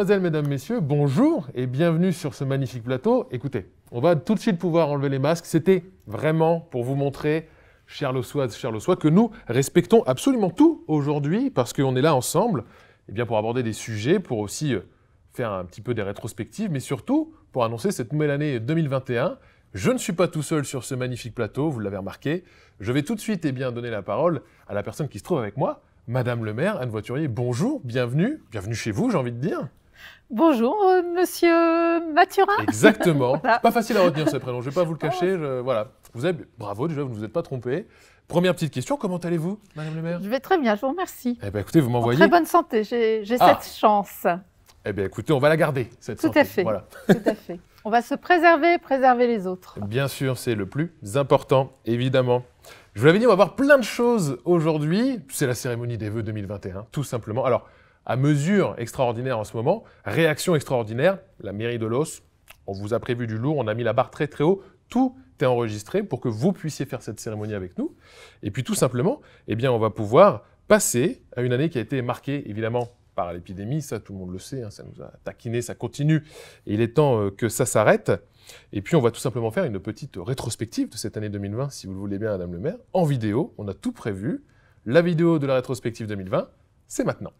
Mademoiselles, mesdames, messieurs, bonjour et bienvenue sur ce magnifique plateau. Écoutez, on va tout de suite pouvoir enlever les masques. C'était vraiment pour vous montrer, chers Lossoises, chers Lossois, que nous respectons absolument tout aujourd'hui parce qu'on est là ensemble pour aborder des sujets, pour aussi faire un petit peu des rétrospectives, mais surtout pour annoncer cette nouvelle année 2021. Je ne suis pas tout seul sur ce magnifique plateau, vous l'avez remarqué. Je vais tout de suite donner la parole à la personne qui se trouve avec moi, Madame le maire, Anne Voiturier. Bonjour, bienvenue chez vous, j'ai envie de dire. Bonjour, monsieur Mathurin. Exactement. Voilà. C'est pas facile à retenir ce prénom, je ne vais pas vous le cacher. Voilà. Bravo, déjà, vous ne vous êtes pas trompé. Première petite question, comment allez-vous, Madame le maire? Je vais très bien, je vous remercie. Eh bien, écoutez, vous m'envoyez... En très bonne santé, j'ai cette chance. Eh bien, écoutez, on va la garder, cette santé. Tout à fait, voilà. Tout à fait. On va se préserver les autres. Bien sûr, c'est le plus important, évidemment. Je vous l'avais dit, on va voir plein de choses aujourd'hui. C'est la cérémonie des vœux 2021, tout simplement. Alors, à mesure extraordinaire en ce moment, réaction extraordinaire, la mairie de Los, on vous a prévu du lourd, on a mis la barre très très haut, tout est enregistré pour que vous puissiez faire cette cérémonie avec nous. Et puis tout simplement, on va pouvoir passer à une année qui a été marquée, évidemment, par l'épidémie, ça tout le monde le sait, ça nous a taquiné, ça continue, et il est temps que ça s'arrête. Et puis on va tout simplement faire une petite rétrospective de cette année 2020, si vous le voulez bien, Madame le maire, en vidéo, on a tout prévu. La vidéo de la rétrospective 2020, c'est maintenant.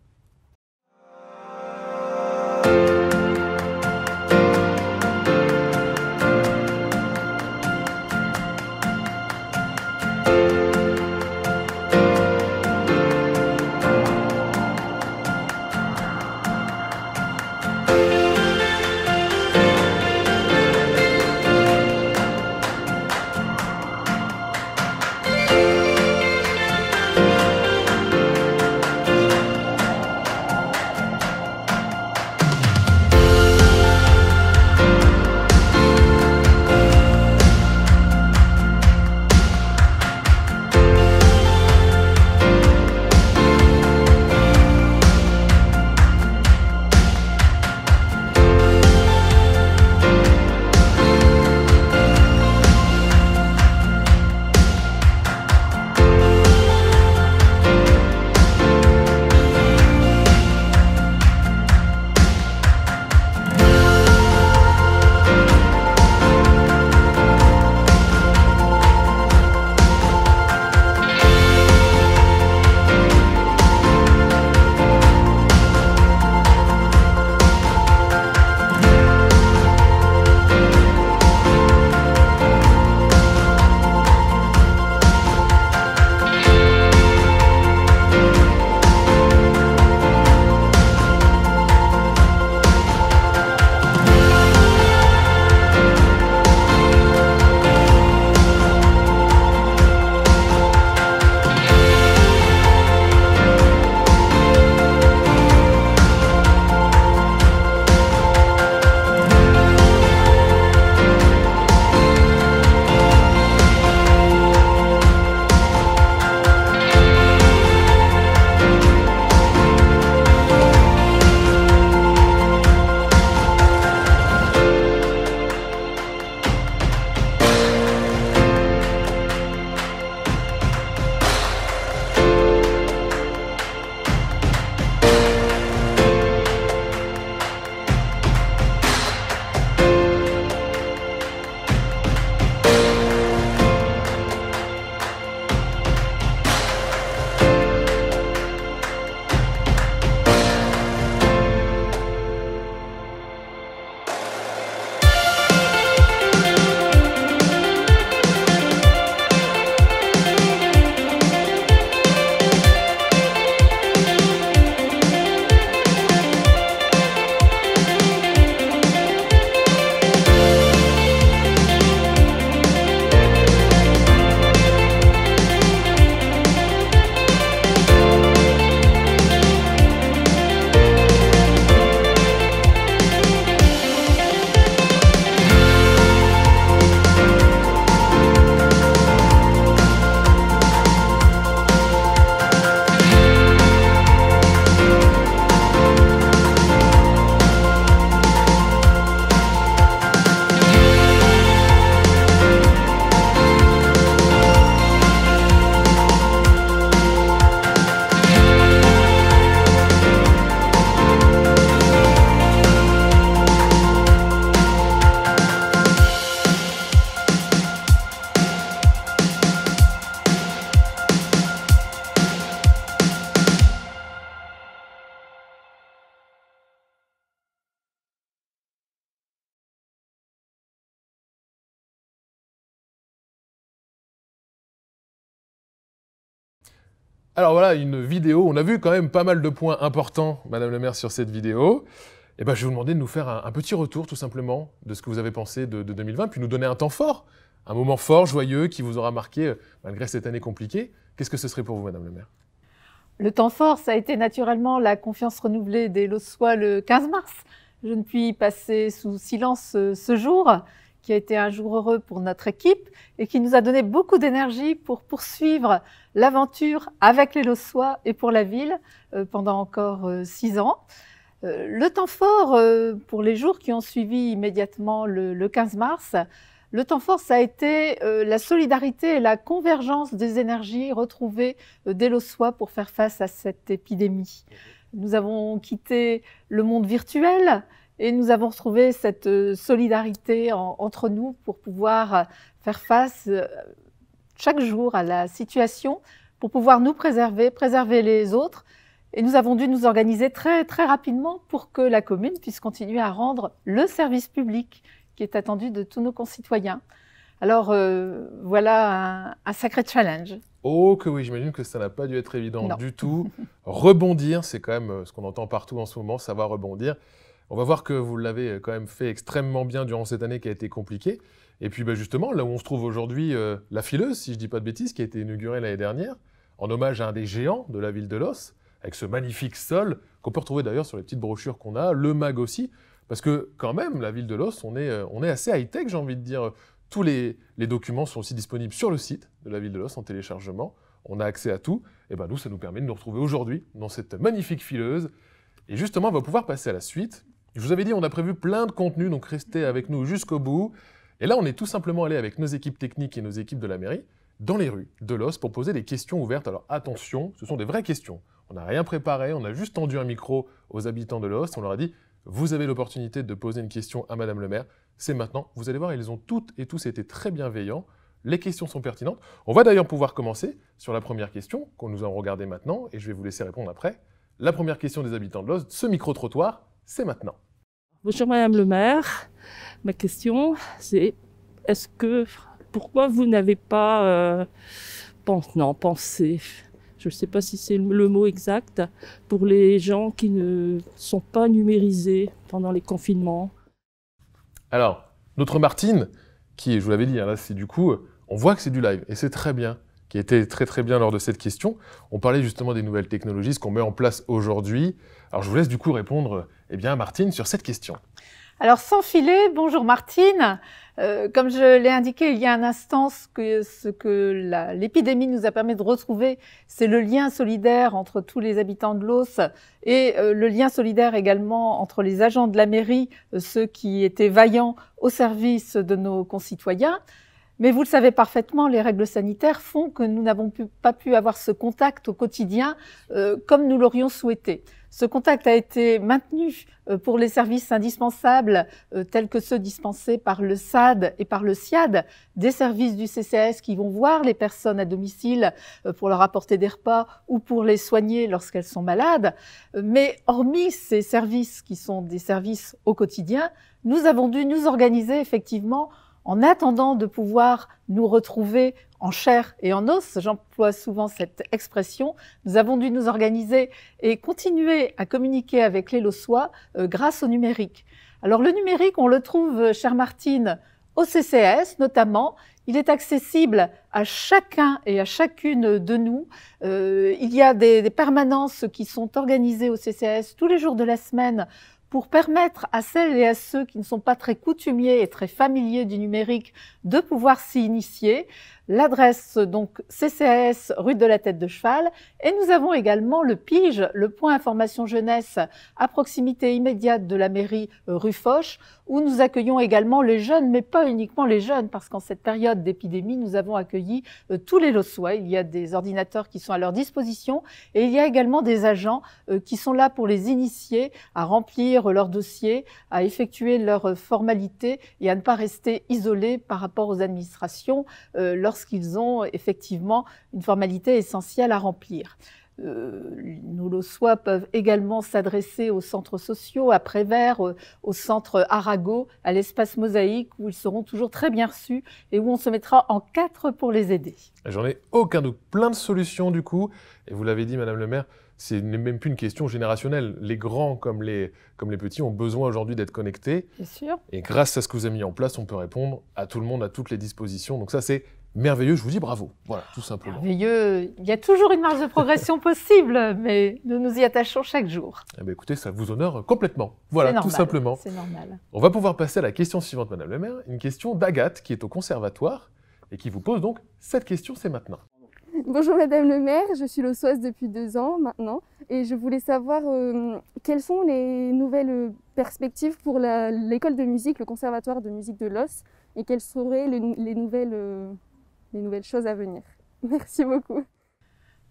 Alors voilà, une vidéo. On a vu quand même pas mal de points importants, Madame le maire, sur cette vidéo. Et ben, je vais vous demander de nous faire un petit retour, tout simplement, de ce que vous avez pensé de 2020, puis nous donner un temps fort, un moment fort, joyeux, qui vous aura marqué, malgré cette année compliquée. Qu'est-ce que ce serait pour vous, Madame le maire? Le temps fort, ça a été naturellement la confiance renouvelée des Lossois le 15 mars. Je ne puis passer sous silence ce jour, qui a été un jour heureux pour notre équipe et qui nous a donné beaucoup d'énergie pour poursuivre l'aventure avec les Lossois et pour la ville pendant encore 6 ans. Le temps fort pour les jours qui ont suivi immédiatement le 15 mars, le temps fort, ça a été la solidarité et la convergence des énergies retrouvées des Lossois pour faire face à cette épidémie. Nous avons quitté le monde virtuel et nous avons retrouvé cette solidarité entre nous pour pouvoir faire face chaque jour à la situation, pour pouvoir nous préserver, préserver les autres. Et nous avons dû nous organiser très, très rapidement pour que la commune puisse continuer à rendre le service public qui est attendu de tous nos concitoyens. Alors, voilà un sacré challenge. Oh que oui, j'imagine que ça n'a pas dû être évident Non. du tout. Rebondir, c'est quand même ce qu'on entend partout en ce moment, savoir rebondir. On va voir que vous l'avez quand même fait extrêmement bien durant cette année qui a été compliquée. Et puis justement, là où on se trouve aujourd'hui, la Fileuse, si je ne dis pas de bêtises, qui a été inaugurée l'année dernière, en hommage à un des géants de la ville de Los, avec ce magnifique sol, qu'on peut retrouver d'ailleurs sur les petites brochures qu'on a, le MAG aussi, parce que quand même, la ville de Los, on est assez high-tech, j'ai envie de dire. Tous les documents sont aussi disponibles sur le site de la ville de Los en téléchargement. On a accès à tout. Et ben nous, ça nous permet de nous retrouver aujourd'hui dans cette magnifique Fileuse. Et justement, on va pouvoir passer à la suite. Je vous avais dit, on a prévu plein de contenus, donc restez avec nous jusqu'au bout. Et là, on est tout simplement allé avec nos équipes techniques et nos équipes de la mairie dans les rues de Los pour poser des questions ouvertes. Alors attention, ce sont des vraies questions. On n'a rien préparé, on a juste tendu un micro aux habitants de Los. On leur a dit, vous avez l'opportunité de poser une question à Madame le maire. C'est maintenant. Vous allez voir, ils ont toutes et tous été très bienveillants. Les questions sont pertinentes. On va d'ailleurs pouvoir commencer sur la première question qu'on nous a regardée maintenant et je vais vous laisser répondre après. La première question des habitants de Los, ce micro-trottoir, c'est maintenant. Bonjour Madame le maire. Ma question, c'est pourquoi vous n'avez pas pensé, je ne sais pas si c'est le mot exact, pour les gens qui ne sont pas numérisés pendant les confinements? Alors, notre Martine, qui, je vous l'avais dit, là, c'est du coup, on voit que c'est du live, et c'est très bien, qui était très très bien lors de cette question. On parlait justement des nouvelles technologies, ce qu'on met en place aujourd'hui. Alors, je vous laisse du coup répondre, Martine, sur cette question. Alors, sans filet, bonjour Martine. Comme je l'ai indiqué il y a un instant, ce que l'épidémie nous a permis de retrouver, c'est le lien solidaire entre tous les habitants de Los et le lien solidaire également entre les agents de la mairie, ceux qui étaient vaillants au service de nos concitoyens. Mais vous le savez parfaitement, les règles sanitaires font que nous n'avons pas pu avoir ce contact au quotidien comme nous l'aurions souhaité. Ce contact a été maintenu pour les services indispensables tels que ceux dispensés par le SAD et par le SIAD, des services du CCAS qui vont voir les personnes à domicile pour leur apporter des repas ou pour les soigner lorsqu'elles sont malades. Mais hormis ces services qui sont des services au quotidien, nous avons dû nous organiser effectivement en attendant de pouvoir nous retrouver en chair et en os, j'emploie souvent cette expression, nous avons dû nous organiser et continuer à communiquer avec les Lossois grâce au numérique. Alors le numérique, on le trouve, chère Martine, au CCAS notamment. Il est accessible à chacun et à chacune de nous. Il y a des permanences qui sont organisées au CCAS tous les jours de la semaine pour permettre à celles et à ceux qui ne sont pas très coutumiers et très familiers du numérique de pouvoir s'y initier. L'adresse, donc, CCAS, rue de la Tête de Cheval. Et nous avons également le PIGE, le point information jeunesse, à proximité immédiate de la mairie rue Foch, où nous accueillons également les jeunes, mais pas uniquement les jeunes, parce qu'en cette période d'épidémie, nous avons accueilli tous les Lossois. Il y a des ordinateurs qui sont à leur disposition et il y a également des agents qui sont là pour les initier à remplir leur dossier, à effectuer leurs formalités et à ne pas rester isolés par rapport aux administrations lorsqu'ils ont effectivement une formalité essentielle à remplir. nos Lossois peuvent également s'adresser aux centres sociaux, à Prévert, au centre Arago, à l'espace Mosaïque, où ils seront toujours très bien reçus et où on se mettra en quatre pour les aider. J'en ai aucun doute, plein de solutions du coup. Et vous l'avez dit, Madame le maire, c'est même plus une question générationnelle. Les grands comme les petits ont besoin aujourd'hui d'être connectés. Bien sûr. Et grâce à ce que vous avez mis en place, on peut répondre à tout le monde, à toutes les dispositions. Donc ça, c'est merveilleux. Je vous dis bravo. Voilà, tout simplement. Merveilleux. Il y a toujours une marge de progression possible, mais nous nous y attachons chaque jour. Eh bien, écoutez, ça vous honore complètement. Voilà, normal, tout simplement. C'est normal. On va pouvoir passer à la question suivante, Madame le maire. Une question d'Agathe, qui est au conservatoire et qui vous pose donc cette question, c'est maintenant. Bonjour Madame le maire, je suis lossoise depuis 2 ans maintenant et je voulais savoir quelles sont les nouvelles perspectives pour l'école de musique, le conservatoire de musique de Los et quelles seraient les nouvelles choses à venir. Merci beaucoup.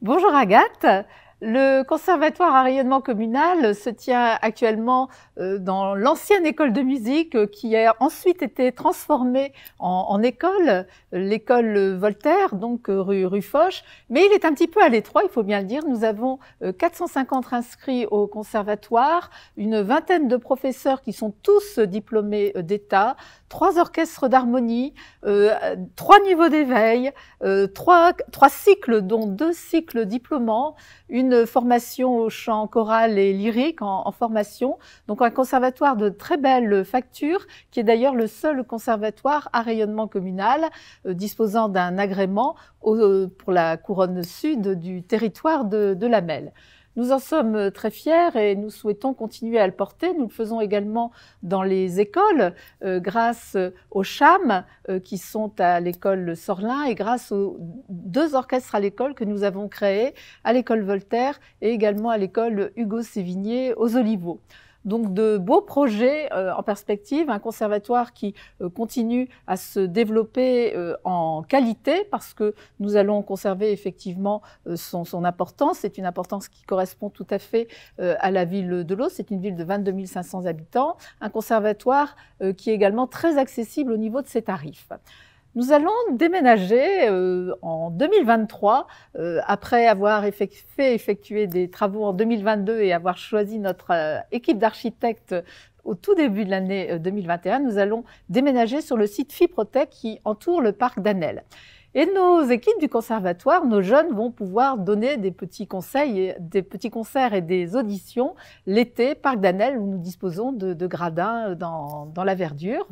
Bonjour Agathe. Le conservatoire à rayonnement communal se tient actuellement dans l'ancienne école de musique qui a ensuite été transformée en école, l'école Voltaire, donc rue Foch. Mais il est un petit peu à l'étroit, il faut bien le dire. Nous avons 450 inscrits au conservatoire, une vingtaine de professeurs qui sont tous diplômés d'État, 3 orchestres d'harmonie, 3 niveaux d'éveil, 3 cycles dont 2 cycles diplômants, une formation au chant choral et lyrique en formation. Donc un conservatoire de très belle facture, qui est d'ailleurs le seul conservatoire à rayonnement communal, disposant d'un agrément pour la couronne sud du territoire de la Melle. Nous en sommes très fiers et nous souhaitons continuer à le porter. Nous le faisons également dans les écoles, grâce aux CHAM qui sont à l'école Sorlin et grâce aux 2 orchestres à l'école que nous avons créés, à l'école Voltaire et également à l'école Hugo Sévigné aux Oliveaux. Donc de beaux projets en perspective, un conservatoire qui continue à se développer en qualité parce que nous allons conserver effectivement son importance. C'est une importance qui correspond tout à fait à la ville de Los. C'est une ville de 22 500 habitants, un conservatoire qui est également très accessible au niveau de ses tarifs. Nous allons déménager en 2023, après avoir fait effectuer des travaux en 2022 et avoir choisi notre équipe d'architectes au tout début de l'année 2021. Nous allons déménager sur le site Fiprotech qui entoure le parc d'Annelle. Et nos équipes du conservatoire, nos jeunes vont pouvoir donner des petits conseils, des petits concerts et des auditions l'été, parc d'Annelle, où nous disposons de gradins dans la verdure.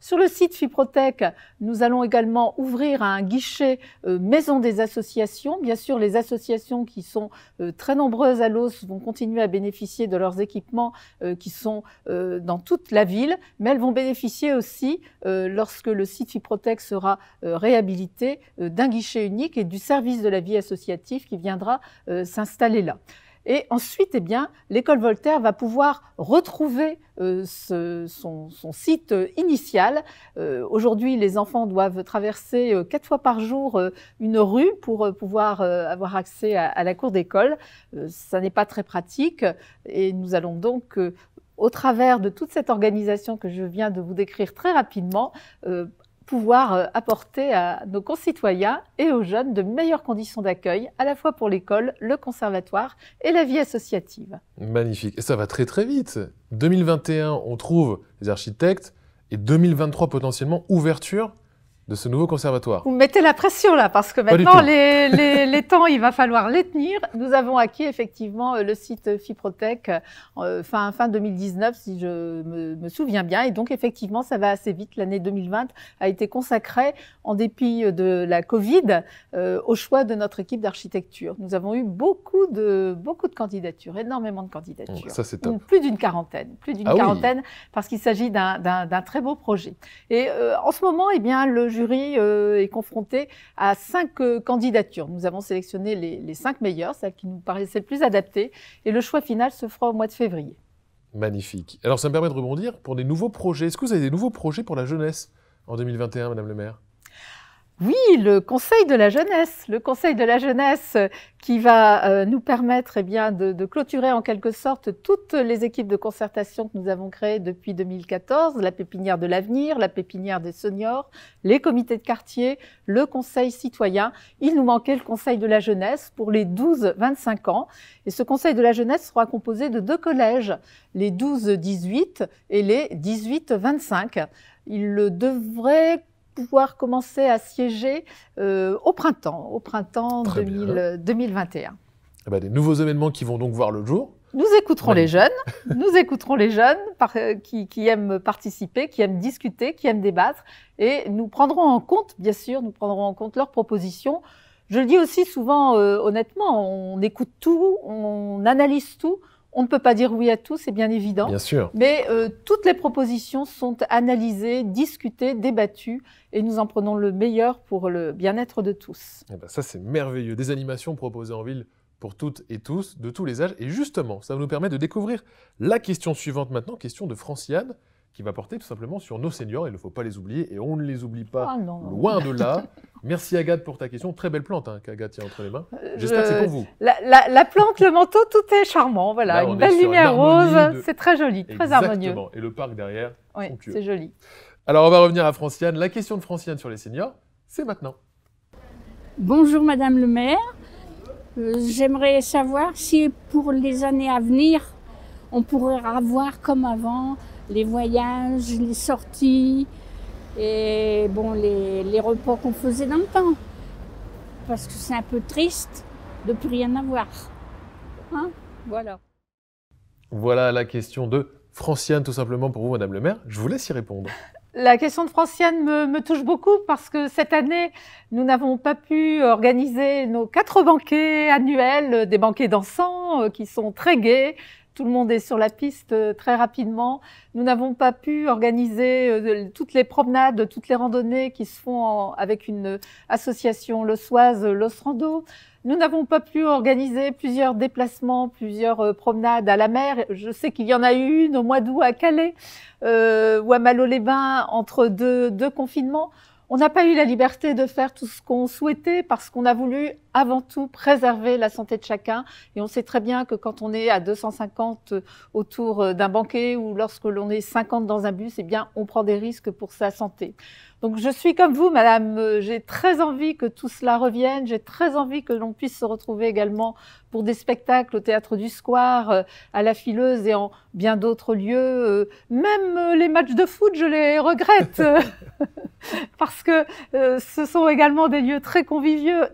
Sur le site Fiprotech, nous allons également ouvrir un guichet maison des associations. Bien sûr, les associations qui sont très nombreuses à Los vont continuer à bénéficier de leurs équipements qui sont dans toute la ville, mais elles vont bénéficier aussi, lorsque le site Fiprotech sera réhabilité, d'un guichet unique et du service de la vie associative qui viendra s'installer là. Et ensuite, eh bien, l'école Voltaire va pouvoir retrouver son site initial. Aujourd'hui, les enfants doivent traverser 4 fois par jour une rue pour pouvoir avoir accès à la cour d'école. Ça n'est pas très pratique et nous allons donc, au travers de toute cette organisation que je viens de vous décrire très rapidement, pouvoir apporter à nos concitoyens et aux jeunes de meilleures conditions d'accueil, à la fois pour l'école, le conservatoire et la vie associative. Magnifique. Et ça va très très vite. 2021, on trouve les architectes et 2023 potentiellement ouverture de ce nouveau conservatoire. Vous mettez la pression là, parce que maintenant les temps, il va falloir les tenir. Nous avons acquis effectivement le site Fiprotech fin 2019, si je me souviens bien. Et donc effectivement, ça va assez vite. L'année 2020 a été consacrée, en dépit de la Covid, au choix de notre équipe d'architecture. Nous avons eu beaucoup de candidatures, énormément de candidatures. Ça, c'est top. Plus d'une quarantaine, Oui. parce qu'il s'agit d'un très beau projet. Et en ce moment, eh bien, le jury est confronté à 5 candidatures. Nous avons sélectionné les 5 meilleures, celles qui nous paraissaient le plus adaptées, et le choix final se fera au mois de février. Magnifique. Alors, ça me permet de rebondir pour des nouveaux projets. Est-ce que vous avez des nouveaux projets pour la jeunesse en 2021, Madame le maire ? Oui, le Conseil de la jeunesse. Le Conseil de la jeunesse qui va nous permettre eh bien, de clôturer en quelque sorte toutes les équipes de concertation que nous avons créées depuis 2014, la pépinière de l'avenir, la pépinière des seniors, les comités de quartier, le Conseil citoyen. Il nous manquait le Conseil de la jeunesse pour les 12-25 ans. Et ce Conseil de la jeunesse sera composé de 2 collèges, les 12-18 et les 18-25. Il devrait pouvoir commencer à siéger au printemps 2021. Eh ben, des nouveaux événements qui vont donc voir le jour. Nous écouterons les jeunes, qui aiment participer, qui aiment discuter, qui aiment débattre, et nous prendrons en compte, bien sûr, leurs propositions. Je le dis aussi souvent, honnêtement, on écoute tout, on analyse tout. On ne peut pas dire oui à tout, c'est bien évident. Bien sûr. Mais toutes les propositions sont analysées, discutées, débattues, et nous en prenons le meilleur pour le bien-être de tous. Eh ben ça, c'est merveilleux. Des animations proposées en ville pour toutes et tous, de tous les âges. Et justement, ça nous permet de découvrir la question suivante maintenant, question de Franciane, qui va porter tout simplement sur nos seniors. Il ne faut pas les oublier, et on ne les oublie pas, loin de là. Merci Agathe pour ta question. Très belle plante qu'Agathe tient entre les mains. J'espère que c'est pour vous. La plante, le manteau, tout est charmant. Voilà, une belle lumière rose, c'est très joli, très harmonieux. Exactement, et le parc derrière, oui, c'est joli. Alors on va revenir à Franciane. La question de Franciane sur les seniors, c'est maintenant. Bonjour Madame le maire. J'aimerais savoir si pour les années à venir, on pourrait avoir comme avant les voyages, les sorties et bon, les repas qu'on faisait dans le temps. Parce que c'est un peu triste de plus rien avoir. Hein? Voilà. Voilà la question de Franciane, tout simplement pour vous, Madame le maire. Je vous laisse y répondre. La question de Franciane me touche beaucoup parce que cette année, nous n'avons pas pu organiser nos 4 banquets annuels, des banquets dansants qui sont très gais. Tout le monde est sur la piste très rapidement. Nous n'avons pas pu organiser toutes les promenades, toutes les randonnées qui se font avec une association lossoise, Losrando. Nous n'avons pas pu organiser plusieurs déplacements, plusieurs promenades à la mer. Je sais qu'il y en a eu une au mois d'août à Calais ou à Malo-les-Bains entre deux confinements. On n'a pas eu la liberté de faire tout ce qu'on souhaitait parce qu'on a voulu avant tout préserver la santé de chacun. Et on sait très bien que quand on est à 250 autour d'un banquet ou lorsque l'on est 50 dans un bus, eh bien, on prend des risques pour sa santé. Donc je suis comme vous, madame, j'ai très envie que tout cela revienne, j'ai très envie que l'on puisse se retrouver également pour des spectacles au Théâtre du Square, à la Fileuse et en bien d'autres lieux. Même les matchs de foot, je les regrette, parce que ce sont également des lieux très conviviaux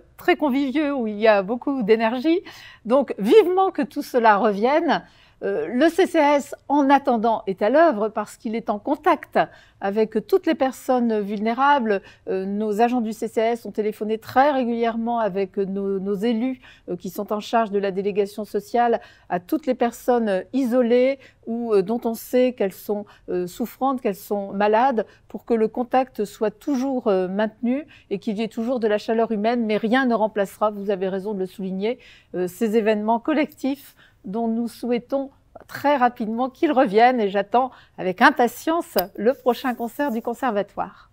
où il y a beaucoup d'énergie. Donc vivement que tout cela revienne. Le CCAS, en attendant, est à l'œuvre parce qu'il est en contact avec toutes les personnes vulnérables. Nos agents du CCAS ont téléphoné très régulièrement avec nos élus qui sont en charge de la délégation sociale à toutes les personnes isolées ou dont on sait qu'elles sont souffrantes, qu'elles sont malades, pour que le contact soit toujours maintenu et qu'il y ait toujours de la chaleur humaine. Mais rien ne remplacera, vous avez raison de le souligner, ces événements collectifs dont nous souhaitons très rapidement qu'ils reviennent, et j'attends avec impatience le prochain concert du Conservatoire.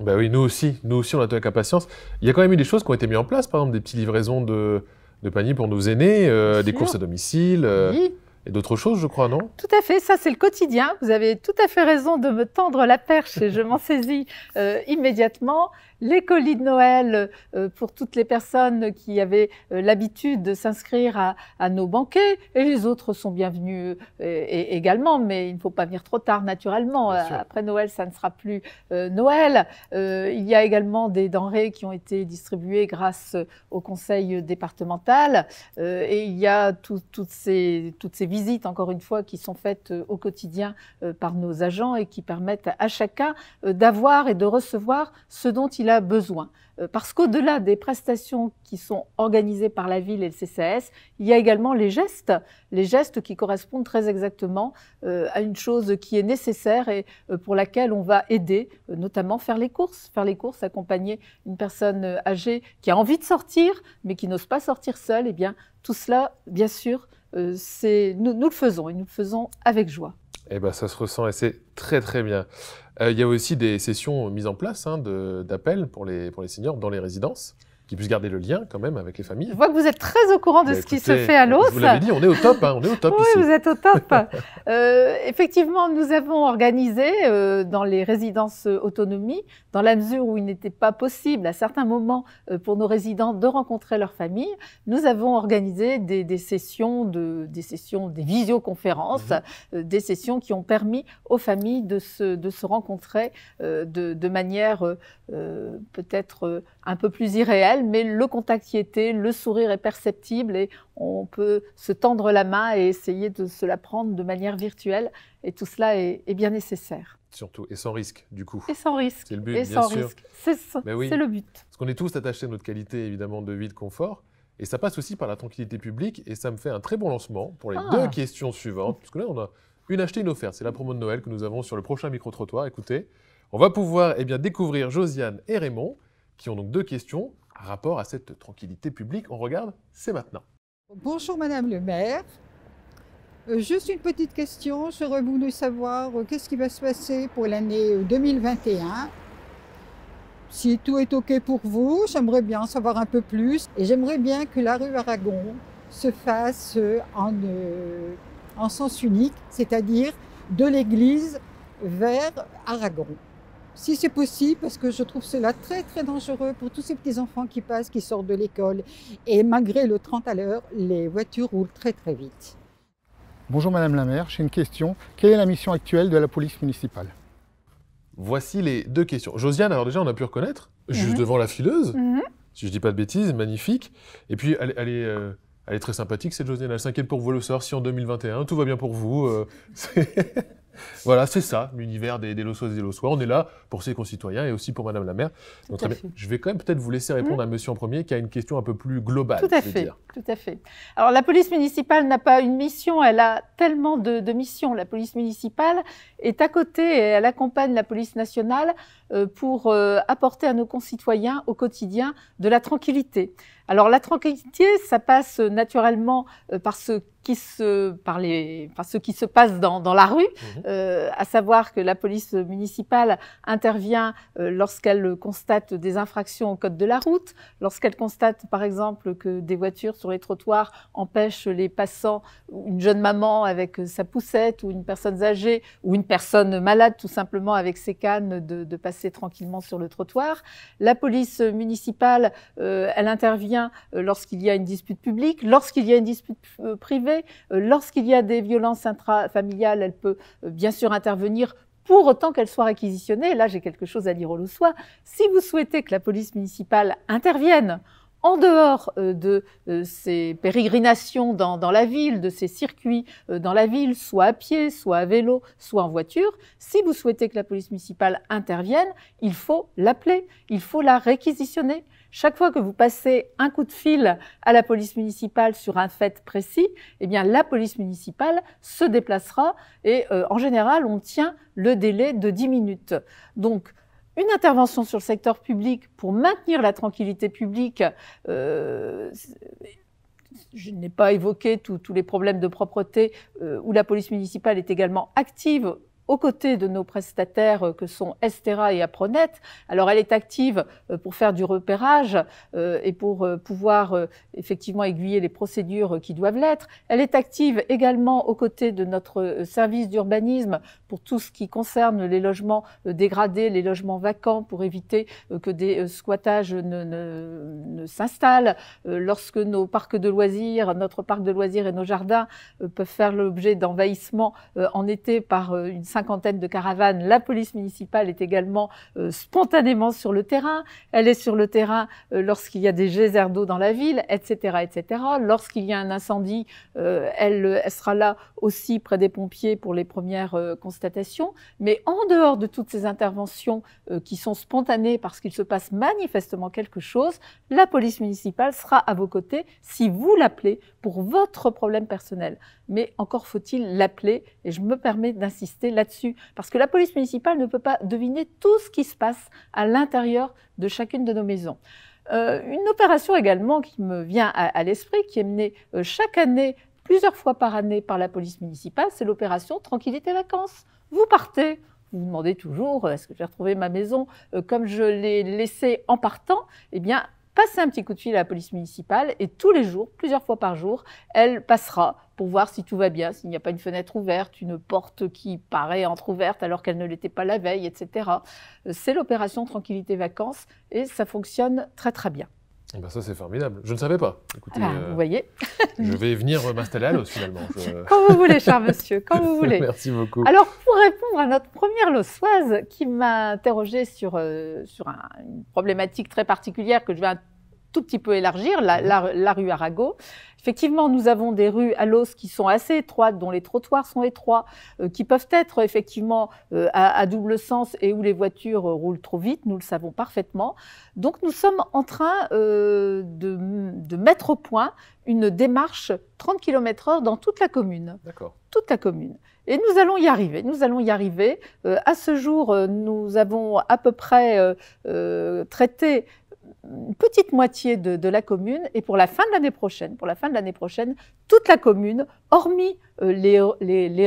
Ben oui, nous aussi on attend avec impatience. Il y a quand même eu des choses qui ont été mises en place, par exemple des petites livraisons de paniers pour nos aînés, des courses à domicile, oui. Et d'autres choses, je crois, non? Tout à fait, ça c'est le quotidien. Vous avez tout à fait raison de me tendre la perche et je m'en saisis immédiatement. Les colis de Noël pour toutes les personnes qui avaient l'habitude de s'inscrire à nos banquets, et les autres sont bienvenus également, mais il ne faut pas venir trop tard naturellement. Après Noël, ça ne sera plus Noël. Il y a également des denrées qui ont été distribuées grâce au conseil départemental, et il y a toutes ces visites, encore une fois, qui sont faites au quotidien par nos agents et qui permettent à chacun d'avoir et de recevoir ce dont il a besoin. Parce qu'au-delà des prestations qui sont organisées par la ville et le CCAS, il y a également les gestes qui correspondent très exactement à une chose qui est nécessaire et pour laquelle on va aider, notamment faire les courses, accompagner une personne âgée qui a envie de sortir, mais qui n'ose pas sortir seule. Eh bien, tout cela, bien sûr, nous le faisons et nous le faisons avec joie. Eh ben, ça se ressent et c'est très très bien. Il y a aussi des sessions mises en place hein, d'appel pour les seniors dans les résidences, qui puissent garder le lien quand même avec les familles. Je vois que vous êtes très au courant de ce qui se fait à l'os. Je vous l'avais dit, on est au top, hein, on est au top oui, ici. vous êtes au top. Effectivement, nous avons organisé dans les résidences autonomie, dans la mesure où il n'était pas possible à certains moments pour nos résidents de rencontrer leur famille, nous avons organisé des sessions, des visioconférences, des sessions qui ont permis aux familles de se rencontrer de manière peut-être un peu plus irréelle, mais le contact y était, le sourire est perceptible et on peut se tendre la main et essayer de se la prendre de manière virtuelle. Et tout cela est bien nécessaire. Surtout, et sans risque, du coup. Et sans risque. C'est le but, et bien sans sûr. risque. C'est oui. le but. Parce qu'on est tous attachés à notre qualité, évidemment, de vie, de confort. Et ça passe aussi par la tranquillité publique. Et ça me fait un très bon lancement pour les deux questions suivantes. Parce que là, on a une achetée, une offerte. C'est la promo de Noël que nous avons sur le prochain micro-trottoir. Écoutez, on va pouvoir découvrir Josiane et Raymond, qui ont donc deux questions à rapport à cette tranquillité publique. On regarde, c'est maintenant. Bonjour Madame le maire. Juste une petite question, j'aurais voulu savoir qu'est-ce qui va se passer pour l'année 2021. Si tout est OK pour vous, j'aimerais bien savoir un peu plus et j'aimerais bien que la rue Aragon se fasse en sens unique, c'est-à-dire de l'église vers Aragon. Si c'est possible, parce que je trouve cela très très dangereux pour tous ces petits-enfants qui passent, qui sortent de l'école. Et malgré le 30 à l'heure, les voitures roulent très très vite. Bonjour Madame la maire, j'ai une question. Quelle est la mission actuelle de la police municipale? Voici les deux questions. Josiane, alors déjà on a pu reconnaître, juste devant la fileuse, si je dis pas de bêtises, magnifique. Et puis elle est très sympathique cette Josiane, elle s'inquiète pour vous le soir si en 2021 tout va bien pour vous. Voilà, c'est ça, l'univers des Lossoises et des Lossois. On est là pour ses concitoyens et aussi pour Madame la maire. Donc, très bien. Je vais quand même peut-être vous laisser répondre à Monsieur en premier, qui a une question un peu plus globale. Tout à fait. Alors, la police municipale n'a pas une mission, elle a tellement de missions. La police municipale est à côté et elle accompagne la police nationale pour apporter à nos concitoyens au quotidien de la tranquillité. Alors, la tranquillité, ça passe naturellement par ce qui se passe dans la rue, à savoir que la police municipale intervient lorsqu'elle constate des infractions au code de la route, lorsqu'elle constate par exemple que des voitures sur les trottoirs empêchent les passants, une jeune maman avec sa poussette ou une personne âgée ou une personne malade tout simplement avec ses cannes de passer tranquillement sur le trottoir. La police municipale, elle intervient lorsqu'il y a une dispute publique, lorsqu'il y a une dispute privée, lorsqu'il y a des violences intrafamiliales, elle peut bien sûr intervenir pour autant qu'elle soit réquisitionnée. Là, j'ai quelque chose à dire aux Lossois. Si vous souhaitez que la police municipale intervienne en dehors de ces pérégrinations dans la ville, de ces circuits dans la ville, soit à pied, soit à vélo, soit en voiture, si vous souhaitez que la police municipale intervienne, il faut l'appeler, il faut la réquisitionner. Chaque fois que vous passez un coup de fil à la police municipale sur un fait précis, eh bien, la police municipale se déplacera et en général, on tient le délai de 10 minutes. Donc, une intervention sur le secteur public pour maintenir la tranquillité publique, je n'ai pas évoqué tous les problèmes de propreté où la police municipale est également active aux côtés de nos prestataires que sont Estera et Apronet. Alors, elle est active pour faire du repérage et pour pouvoir effectivement aiguiller les procédures qui doivent l'être. Elle est active également aux côtés de notre service d'urbanisme pour tout ce qui concerne les logements dégradés, les logements vacants, pour éviter que des squattages ne s'installent. Lorsque nos parcs de loisirs, notre parc de loisirs et nos jardins peuvent faire l'objet d'envahissements en été par une cinquantaine de caravanes, la police municipale est également spontanément sur le terrain. Elle est sur le terrain lorsqu'il y a des geysers d'eau dans la ville, etc., etc. Lorsqu'il y a un incendie, elle sera là aussi près des pompiers pour les premières constatations. Mais en dehors de toutes ces interventions qui sont spontanées parce qu'il se passe manifestement quelque chose, la police municipale sera à vos côtés si vous l'appelez pour votre problème personnel. Mais encore faut-il l'appeler, et je me permets d'insister là-dessus, parce que la police municipale ne peut pas deviner tout ce qui se passe à l'intérieur de chacune de nos maisons. Une opération également qui me vient à l'esprit, qui est menée chaque année plusieurs fois par année par la police municipale, c'est l'opération Tranquillité Vacances. Vous partez, vous vous demandez toujours, est-ce que je vais retrouver ma maison comme je l'ai laissée en partant? Eh bien, passez un petit coup de fil à la police municipale et tous les jours, plusieurs fois par jour, elle passera pour voir si tout va bien, s'il n'y a pas une fenêtre ouverte, une porte qui paraît entrouverte alors qu'elle ne l'était pas la veille, etc. C'est l'opération Tranquillité Vacances et ça fonctionne très très bien. Eh ben ça, c'est formidable. Je ne savais pas. Écoutez, Vous voyez. Je vais venir m'installer à Los, finalement. Quand vous voulez, cher monsieur, quand vous voulez. Merci beaucoup. Alors, pour répondre à notre première lossoise qui m'a interrogée sur une problématique très particulière que je vais un tout petit peu élargir, la rue Arago. Effectivement, nous avons des rues à Los qui sont assez étroites, dont les trottoirs sont étroits, qui peuvent être effectivement à double sens et où les voitures roulent trop vite, nous le savons parfaitement. Donc nous sommes en train de mettre au point une démarche 30 km/h dans toute la commune. D'accord. Toute la commune. Et nous allons y arriver, nous allons y arriver. À ce jour, nous avons à peu près traité une petite moitié de la commune, et pour la fin de l'année prochaine, toute la commune, hormis les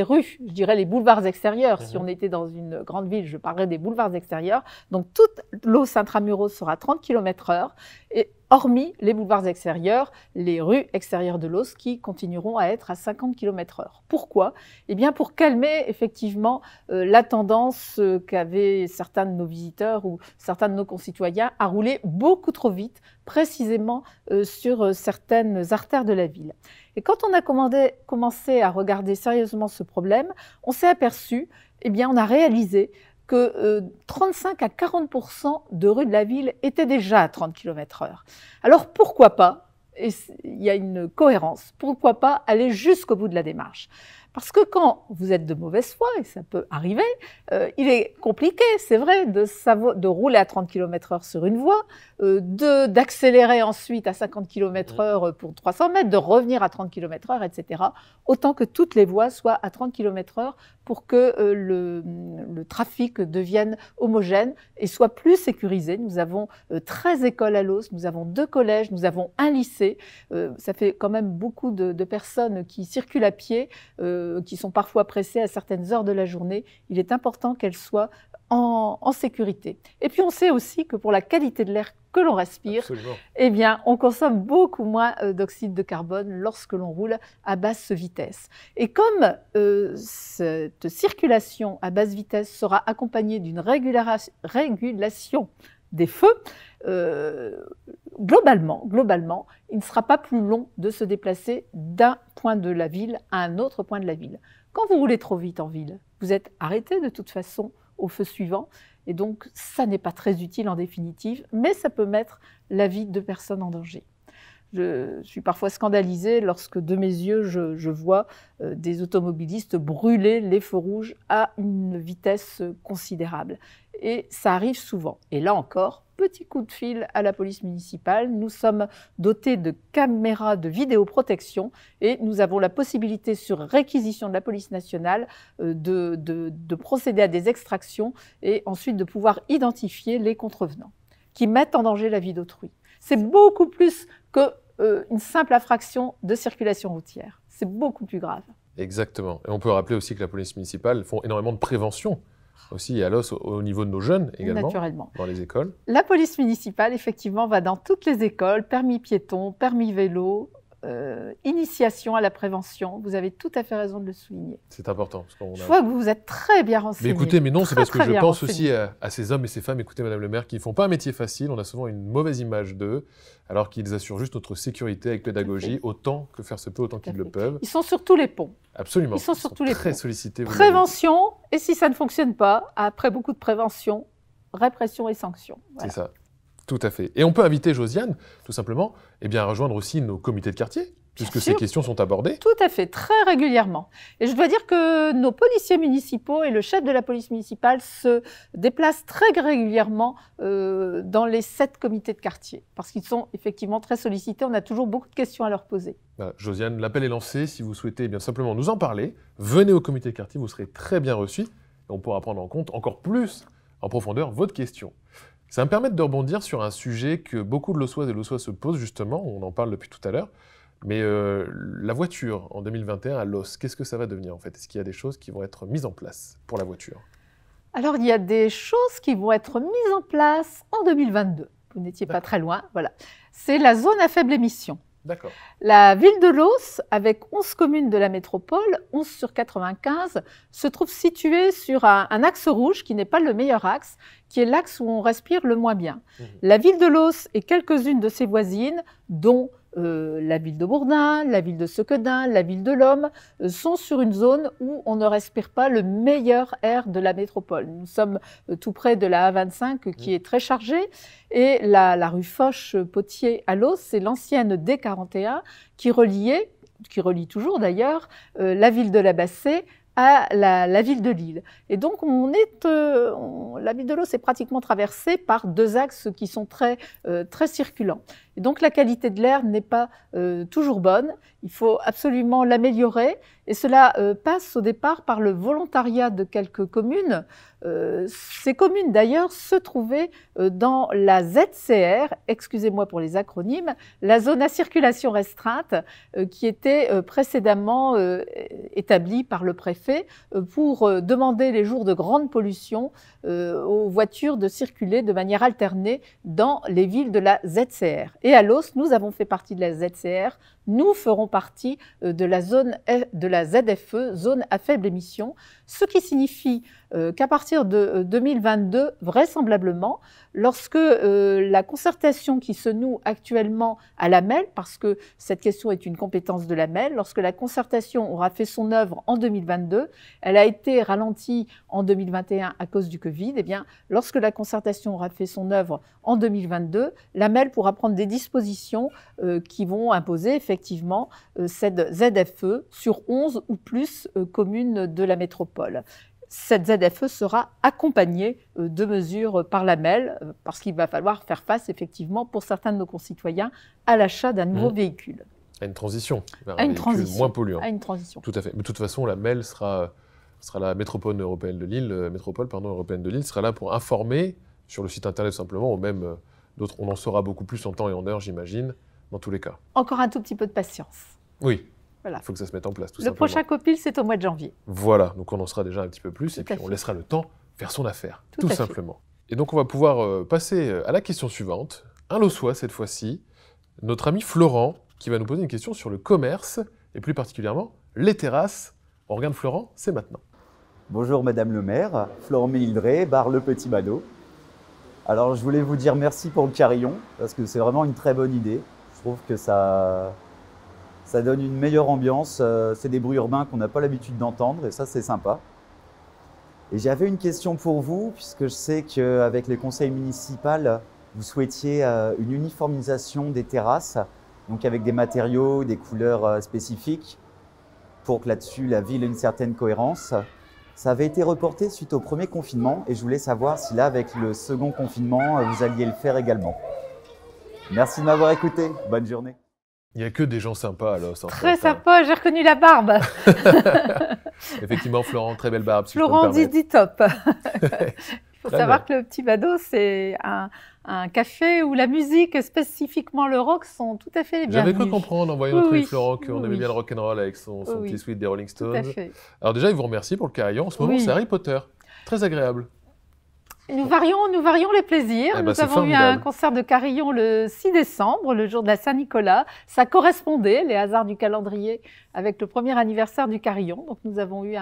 rues, je dirais les boulevards extérieurs. Si on était dans une grande ville, je parlerais des boulevards extérieurs. Donc toute Los Intramuros sera 30 km/h, et hormis les boulevards extérieurs, les rues extérieures de Los qui continueront à être à 50 km/h. Pourquoi? Eh bien pour calmer effectivement la tendance qu'avaient certains de nos visiteurs ou certains de nos concitoyens à rouler beaucoup trop vite, précisément sur certaines artères de la ville. Et quand on a commencé à regarder sérieusement ce problème, on s'est aperçu, eh bien on a réalisé que 35 à 40% de rues de la ville étaient déjà à 30 km/h. Alors pourquoi pas, et il y a une cohérence, pourquoi pas aller jusqu'au bout de la démarche? Parce que quand vous êtes de mauvaise foi, et ça peut arriver, il est compliqué, c'est vrai, de rouler à 30 km/h sur une voie, d'accélérer ensuite à 50 km/h pour 300 mètres, de revenir à 30 km/h, etc. Autant que toutes les voies soient à 30 km/h pour que le trafic devienne homogène et soit plus sécurisé. Nous avons 13 écoles à Los, nous avons 2 collèges, nous avons un lycée. Ça fait quand même beaucoup de personnes qui circulent à pied, qui sont parfois pressées à certaines heures de la journée. Il est important qu'elles soient en sécurité. Et puis on sait aussi que pour la qualité de l'air que l'on respire, eh bien, on consomme beaucoup moins d'oxyde de carbone lorsque l'on roule à basse vitesse. Et comme cette circulation à basse vitesse sera accompagnée d'une régulation des feux, globalement, il ne sera pas plus long de se déplacer d'un point de la ville à un autre point de la ville. Quand vous roulez trop vite en ville, vous êtes arrêté de toute façon au feu suivant, et donc ça n'est pas très utile en définitive, mais ça peut mettre la vie de personnes en danger. Je suis parfois scandalisée lorsque de mes yeux je vois des automobilistes brûler les feux rouges à une vitesse considérable. Et ça arrive souvent. Et là encore, petit coup de fil à la police municipale. Nous sommes dotés de caméras de vidéoprotection et nous avons la possibilité, sur réquisition de la police nationale, de procéder à des extractions et ensuite de pouvoir identifier les contrevenants qui mettent en danger la vie d'autrui. C'est beaucoup plus qu'une simple infraction de circulation routière. C'est beaucoup plus grave. Exactement. Et on peut rappeler aussi que la police municipale font énormément de prévention aussi à Los au niveau de nos jeunes également, naturellement, dans les écoles. La police municipale, effectivement, va dans toutes les écoles, permis piéton, permis vélo, initiation à la prévention. Vous avez tout à fait raison de le souligner. C'est important. Je vois que vous êtes très bien renseigné. Mais écoutez, mais non, c'est parce que je pense aussi à ces hommes et ces femmes, écoutez Madame le maire, qui ne font pas un métier facile. On a souvent une mauvaise image d'eux, alors qu'ils assurent juste notre sécurité avec pédagogie, autant que faire se peut, autant qu'ils le peuvent. Ils sont sur tous les ponts. Absolument. Ils sont sur tous les très ponts. sollicités. Prévention, et si ça ne fonctionne pas, après beaucoup de prévention, répression et sanction. Voilà. C'est ça. Tout à fait. Et on peut inviter Josiane, tout simplement, à rejoindre aussi nos comités de quartier, puisque ces questions sont abordées. Tout à fait, très régulièrement. Et je dois dire que nos policiers municipaux et le chef de la police municipale se déplacent très régulièrement dans les 7 comités de quartier, parce qu'ils sont effectivement très sollicités. On a toujours beaucoup de questions à leur poser. Voilà, Josiane, l'appel est lancé. Si vous souhaitez bien simplement nous en parler, venez au comité de quartier, vous serez très bien reçus. Et on pourra prendre en compte encore plus en profondeur votre question. Ça va me permettre de rebondir sur un sujet que beaucoup de Lossoises et Lossois se posent justement, on en parle depuis tout à l'heure, Mais la voiture en 2021 à Los, qu'est-ce que ça va devenir en fait? Est-ce qu'il y a des choses qui vont être mises en place pour la voiture? Alors, il y a des choses qui vont être mises en place en 2022. Vous n'étiez pas très loin, voilà. C'est la zone à faible émission. D'accord. La ville de Los, avec 11 communes de la métropole, 11 sur 95, se trouve située sur un axe rouge qui n'est pas le meilleur axe, qui est l'axe où on respire le moins bien. La ville de Los et quelques-unes de ses voisines, dont la ville de Bourdin, la ville de Sequedin, la ville de Lomme, sont sur une zone où on ne respire pas le meilleur air de la métropole. Nous sommes tout près de la A25 qui est très chargée et la rue Foch-Potier à Los, c'est l'ancienne D41 qui relie toujours d'ailleurs la ville de la Bassée à la ville de Lille. Et donc, la ville de Los est pratiquement traversée par deux axes qui sont très circulants. Et donc, la qualité de l'air n'est pas toujours bonne. Il faut absolument l'améliorer. Et cela passe au départ par le volontariat de quelques communes. Ces communes, d'ailleurs, se trouvaient dans la ZCR, excusez-moi pour les acronymes, la zone à circulation restreinte, qui était précédemment établie par le préfet pour demander les jours de grande pollution aux voitures de circuler de manière alternée dans les villes de la ZCR. Et à Los, nous avons fait partie de la ZCR, nous ferons partie de la ZFE, zone à faible émission, ce qui signifie qu'à partir de 2022, vraisemblablement, lorsque la concertation qui se noue actuellement à la MEL, parce que cette question est une compétence de la MEL, lorsque la concertation aura fait son œuvre en 2022, elle a été ralentie en 2021 à cause du Covid, eh bien, lorsque la concertation aura fait son œuvre en 2022, la MEL pourra prendre des dispositions qui vont imposer effectivement cette ZFE sur 11 ou plus communes de la métropole. Cette ZFE sera accompagnée de mesures par la MEL, parce qu'il va falloir faire face, effectivement, pour certains de nos concitoyens, à l'achat d'un nouveau véhicule. À une transition vers un véhicule moins polluant. À une transition. Tout à fait. Mais de toute façon, la MEL sera la métropole européenne de Lille, européenne de Lille sera là pour informer sur le site internet simplement, ou même d'autres. On en saura beaucoup plus en temps et en heure, j'imagine, dans tous les cas. Encore un tout petit peu de patience. Oui. Voilà. Il faut que ça se mette en place, tout Le simplement. prochain COPIL, c'est au mois de janvier. Voilà, donc on en saura déjà un petit peu plus, et puis on laissera le temps faire son affaire, tout simplement. Et donc on va pouvoir passer à la question suivante. Un Lossois cette fois-ci, notre ami Florent, qui va nous poser une question sur le commerce, et plus particulièrement les terrasses. On regarde Florent, c'est maintenant. Bonjour Madame le maire, Florent Méhildré, bar Le Petit Mado. Alors je voulais vous dire merci pour le carillon, parce que c'est vraiment une très bonne idée. Je trouve que ça donne une meilleure ambiance, c'est des bruits urbains qu'on n'a pas l'habitude d'entendre et ça c'est sympa. Et j'avais une question pour vous, puisque je sais qu'avec les conseils municipaux, vous souhaitiez une uniformisation des terrasses, donc avec des matériaux, des couleurs spécifiques, pour que là-dessus la ville ait une certaine cohérence. Ça avait été reporté suite au premier confinement et je voulais savoir si là, avec le second confinement, vous alliez le faire également. Merci de m'avoir écouté, bonne journée. Il n'y a que des gens sympas à Los. Très sympa, j'ai reconnu la barbe. Effectivement, Florent, très belle barbe. Si Florent dit top. Il faut savoir bien. que le Petit Mado, c'est un café où la musique, spécifiquement le rock, sont tout à fait les bienvenus. J'avais cru comprendre en voyant notre ami Oui, Florent qu'on oui, aimait bien le rock'n'roll avec son Oui, petit suite des Rolling tout Stones. à fait. Alors déjà, il vous remercie pour le carillon. En ce moment, Oui. c'est Harry Potter. Très agréable. Nous varions les plaisirs. Eh ben, Nous c'est avons eu formidable. un concert de carillon le 6 décembre, le jour de la Saint-Nicolas. Ça correspondait, les hasards du calendrier, avec le premier anniversaire du carillon. Donc nous avons eu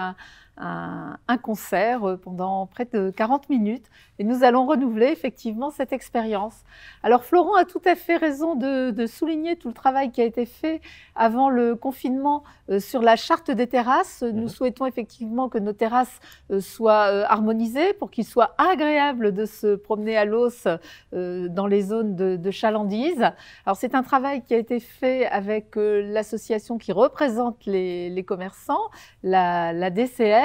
un concert pendant près de 40 minutes et nous allons renouveler effectivement cette expérience. Alors Florent a tout à fait raison de souligner tout le travail qui a été fait avant le confinement sur la charte des terrasses. Nous souhaitons effectivement que nos terrasses soient harmonisées pour qu'il soit agréable de se promener à Los dans les zones de chalandise. Alors c'est un travail qui a été fait avec l'association qui représente les commerçants, la DCL,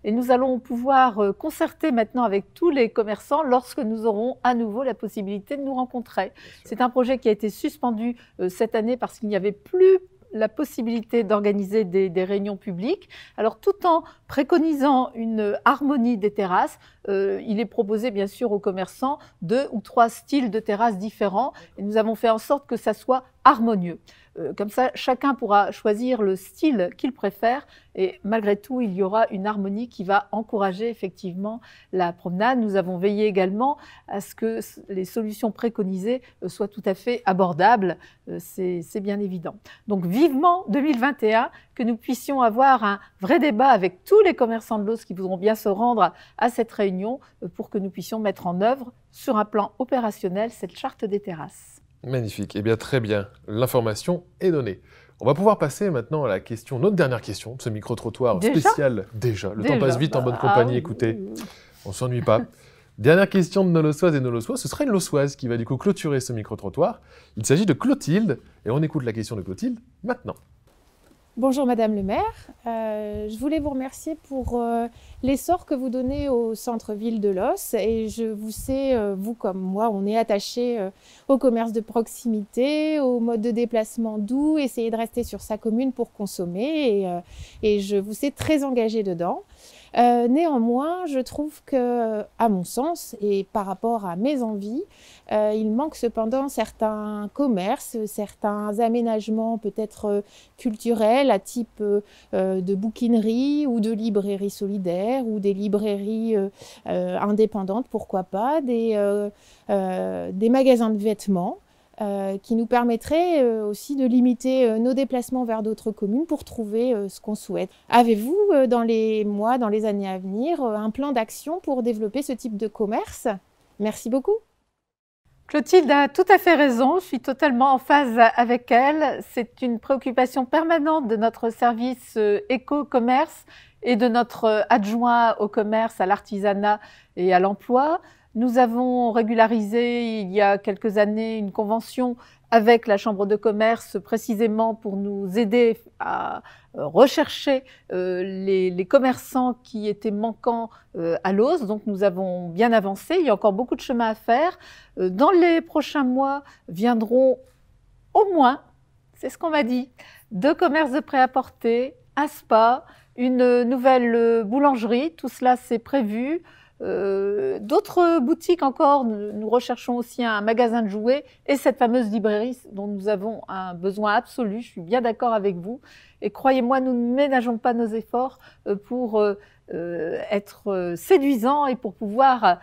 et nous allons pouvoir concerter maintenant avec tous les commerçants lorsque nous aurons à nouveau la possibilité de nous rencontrer. C'est un projet qui a été suspendu cette année parce qu'il n'y avait plus la possibilité d'organiser des réunions publiques. Alors, tout en préconisant une harmonie des terrasses, il est proposé bien sûr aux commerçants 2 ou 3 styles de terrasses différents. Et nous avons fait en sorte que ça soit harmonieux. Comme ça, chacun pourra choisir le style qu'il préfère et malgré tout, il y aura une harmonie qui va encourager effectivement la promenade. Nous avons veillé également à ce que les solutions préconisées soient tout à fait abordables, c'est bien évident. Donc vivement 2021, que nous puissions avoir un vrai débat avec tous les commerçants de l'Auss qui voudront bien se rendre à cette réunion pour que nous puissions mettre en œuvre sur un plan opérationnel cette charte des terrasses. Magnifique. Eh bien, très bien. L'information est donnée. On va pouvoir passer maintenant à la question, notre dernière question de ce micro-trottoir spécial. Déjà, le temps passe vite en bonne compagnie, écoutez, on ne s'ennuie pas. Dernière question de nos Lossoises et nos Lossois, ce sera une Lossoise qui va du coup clôturer ce micro-trottoir. Il s'agit de Clotilde, et on écoute la question de Clotilde maintenant. Bonjour Madame le maire, je voulais vous remercier pour l'essor que vous donnez au centre-ville de l'Oss et je vous sais, vous comme moi, on est attachés au commerce de proximité, au mode de déplacement doux, essayer de rester sur sa commune pour consommer et je vous sais très engagé dedans. Néanmoins, je trouve que, à mon sens et par rapport à mes envies, il manque cependant certains commerces, certains aménagements peut-être culturels à type de bouquinerie ou de librairie solidaire ou des librairies indépendantes, pourquoi pas, des magasins de vêtements. Qui nous permettrait aussi de limiter nos déplacements vers d'autres communes pour trouver ce qu'on souhaite. Avez-vous, dans les mois, dans les années à venir, un plan d'action pour développer ce type de commerce? Merci beaucoup. Clotilde a tout à fait raison, je suis totalement en phase avec elle. C'est une préoccupation permanente de notre service éco-commerce et de notre adjoint au commerce, à l'artisanat et à l'emploi. Nous avons régularisé il y a quelques années une convention avec la Chambre de commerce précisément pour nous aider à rechercher les commerçants qui étaient manquants à l'Oss. Donc nous avons bien avancé, il y a encore beaucoup de chemin à faire. Dans les prochains mois viendront au moins, c'est ce qu'on m'a dit, 2 commerces de prêt-à-porter, un spa, une nouvelle boulangerie, tout cela c'est prévu. D'autres boutiques encore, nous recherchons aussi un magasin de jouets et cette fameuse librairie dont nous avons un besoin absolu, je suis bien d'accord avec vous. Et croyez-moi, nous ne ménageons pas nos efforts pour être séduisants et pour pouvoir